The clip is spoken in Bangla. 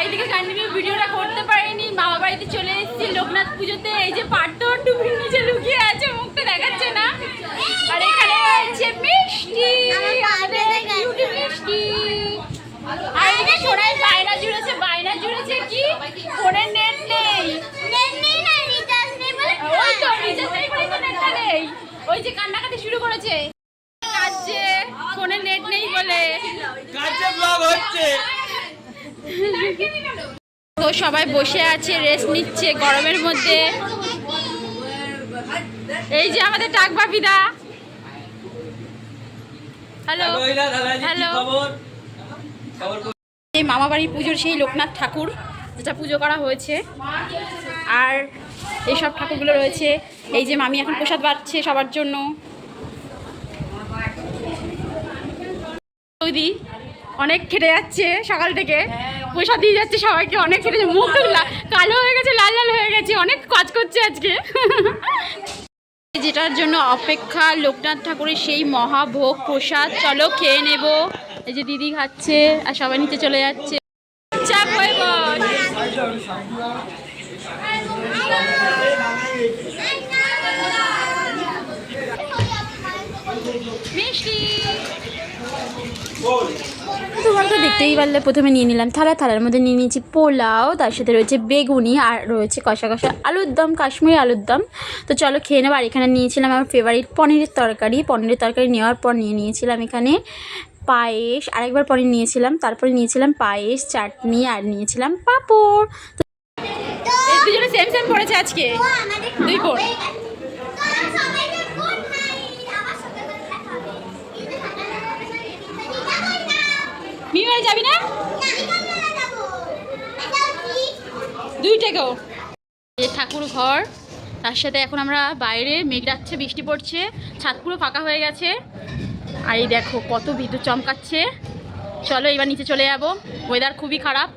বাড়ি থেকে কন্টিনিউ ভিডিওটা করতে পারিনি, মামা বাড়িতে চলে এসেছি লোকনাথ পুজোতে। এই যে পার্থ টুপির নিচে লুকিয়ে আছে, মুখটা দেখাচ্ছে না। আর এখানে আছে মিষ্টি, মিষ্টি। আর এদিকে সোনাই বায়না জুড়েছে কি ফোনের নেট নেই। ওই তো রিচার্জ নেই বলে তো নেটটা নেই। ওই যে কান্নাকাটি শুরু করেছে, কাজে ফোনে নেট নেই বলে কাজে ব্লগ হচ্ছে। তো সবাই বসে আছে, রেস্ট নিচ্ছে গরমের মধ্যে। এই যে আমাদের টাক বাপিদা। Hello hello. এই মামা বাড়ির পুজোর সেই লোকনাথ ঠাকুর যেটা পুজো করা হয়েছে, আর এইসব ঠাকুরগুলো রয়েছে। এই যে মামি এখন প্রসাদ বাড়ছে সবার জন্য। বৌদি অনেক খেটে যাচ্ছে সকাল থেকে, প্রসাদ দিয়ে যাচ্ছে সবাইকে, অনেক খেটেছে, মুখ কালো হয়ে গেছে, লাল লাল হয়ে গেছে, অনেক কাজ করছে আজকে। যেটার জন্য অপেক্ষা, লোকনাথ ঠাকুরের সেই মহাভোগ প্রসাদ। চলো খেয়ে নেব। এই যে দিদি খাচ্ছে আর সবাই নিচে চলে যাচ্ছে। চাপ হয়ে বল। মিষ্টি তোমরা তো দেখতেই পারলে, প্রথমে নিয়ে নিলাম থালার মধ্যে নিয়ে নিয়েছি পোলাও, তার সাথে রয়েছে বেগুনি, আর রয়েছে কষা কষা আলুর দম, কাশ্মীরি আলুর দম। তো চলো খেয়ে নেবো। আর এখানে নিয়েছিলাম আমার ফেভারিট পনিরের তরকারি নেওয়ার পর নিয়ে নিয়েছিলাম এখানে পায়েস, আরেকবার পনির নিয়েছিলাম, তারপরে নিয়েছিলাম পায়েস, চাটনি, আর নিয়েছিলাম পাঁপড়। তো এই দুজনে সেম সেম পড়েছে আজকে, দুই বোন। মিমিবাড়ি যাবি না? দুইটাকেও। এই ঠাকুর ঘর, তার সাথে এখন আমরা বাইরে, মেঘ ডাকছে, বৃষ্টি পড়ছে, ছাদ পুরো ফাঁকা হয়ে গেছে। আর এই দেখো কত বিদ্যুৎ চমকাচ্ছে। চলো এবার নিচে চলে যাবো, ওয়েদার খুবই খারাপ।